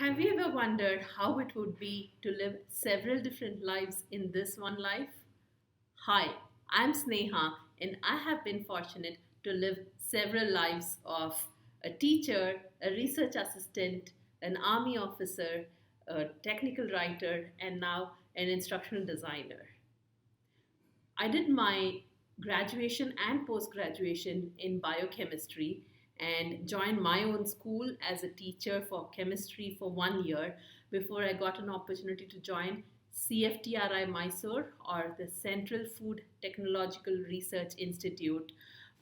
Have you ever wondered how it would be to live several different lives in this one life? Hi, I'm Sneha, and I have been fortunate to live several lives of a teacher, a research assistant, an army officer, a technical writer, and now an instructional designer. I did my graduation and post graduation in biochemistry and joined my own school as a teacher for chemistry for 1 year before I got an opportunity to join CFTRI Mysore, or the Central Food Technological Research Institute,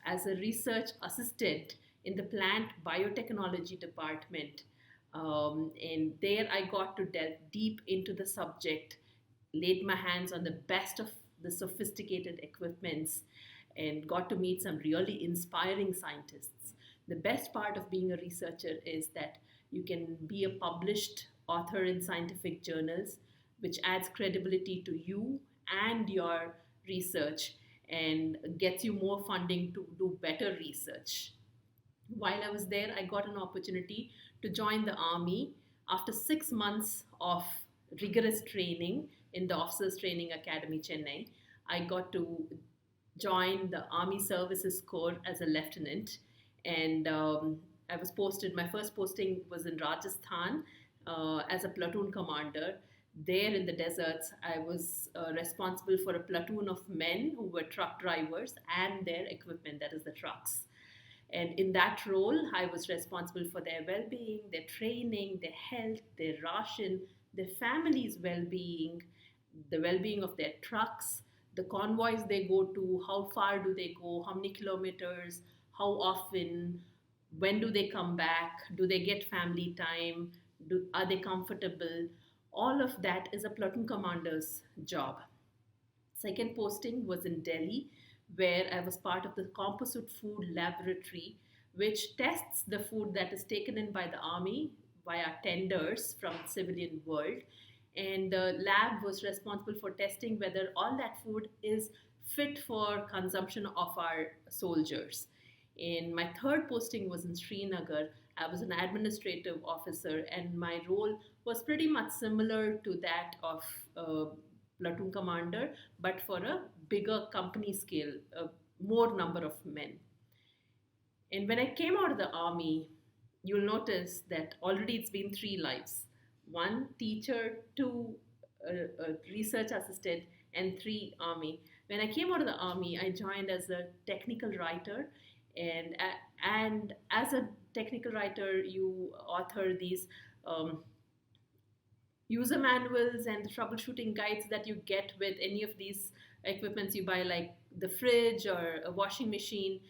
as a research assistant in the plant biotechnology department. And there I got to delve deep into the subject, laid my hands on the best of the sophisticated equipments, and got to meet some really inspiring scientists. The best part of being a researcher is that you can be a published author in scientific journals, which adds credibility to you and your research and gets you more funding to do better research. While I was there, I got an opportunity to join the army after 6 months of rigorous training in the Officers Training Academy, Chennai. I got to join the Army Services Corps as a lieutenant, and I was posted. My first posting was in Rajasthan as a platoon commander. There in the deserts, I was responsible for a platoon of men who were truck drivers and their equipment, that is, the trucks. And in that role, I was responsible for their well being, their training, their health, their ration, their family's well being, the well being of their trucks, the convoys they go to, how far do they go, how many kilometers, how often, when do they come back, do they get family time, are they comfortable? All of that is a platoon commander's job. Second posting was in Delhi, where I was part of the Composite Food Laboratory, which tests the food that is taken in by the army via tenders from civilian world. And the lab was responsible for testing whether all that food is fit for consumption of our soldiers. In my third posting was in Srinagar. I was an administrative officer, and my role was pretty much similar to that of platoon commander, but for a bigger company scale, a more number of men. And when I came out of the army, you'll notice that already it's been three lives: one teacher, two a research assistant, and three army. When I came out of the army, I joined as a technical writer, and as a technical writer, you author these um, user manuals and the troubleshooting guides that you get with any of these equipments you buy, like the fridge or a washing machine.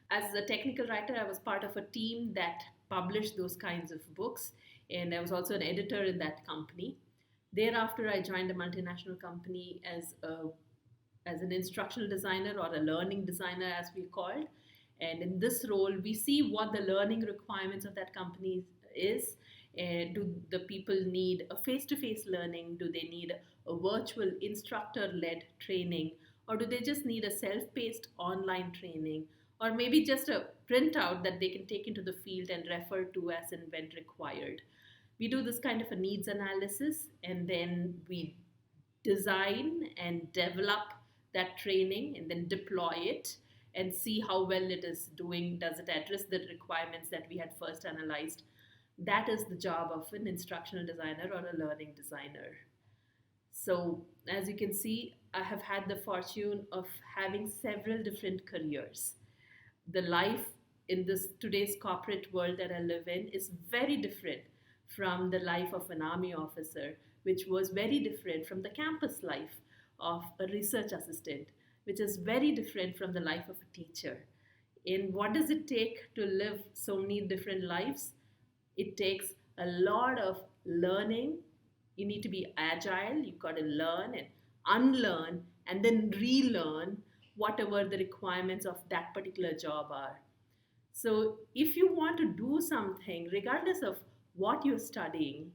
As a technical writer, I was part of a team that published those kinds of books, and I was also an editor in that company. Thereafter, I joined a multinational company as an instructional designer, or a learning designer as we called. And in this role, we see what the learning requirements of that company is. Do the people need a face to face learning? Do they need a virtual instructor led training? Or do they just need a self paced online training? Or maybe just a printout that they can take into the field and refer to as and when required? We do this kind of a needs analysis, and then we design and develop that training and then deploy it and see how well it is doing. Does it address the requirements that we had first analyzed? That is the job of an instructional designer or a learning designer. So, as you can see, I have had the fortune of having several different careers. The life in this today's corporate world that I live in is very different from the life of an army officer, which was very different from the campus life of a research assistant, which is very different from the life of a teacher. And what does it take to live so many different lives? It takes a lot of learning. You need to be agile. You've got to learn and unlearn and then relearn whatever the requirements of that particular job are. So, if you want to do something, regardless of what you're studying,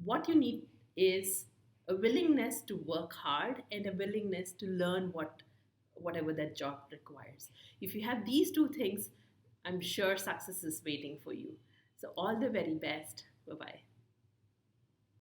what you need is a willingness to work hard and a willingness to learn whatever that job requires. If you have these two things, I'm sure success is waiting for you. So all the very best.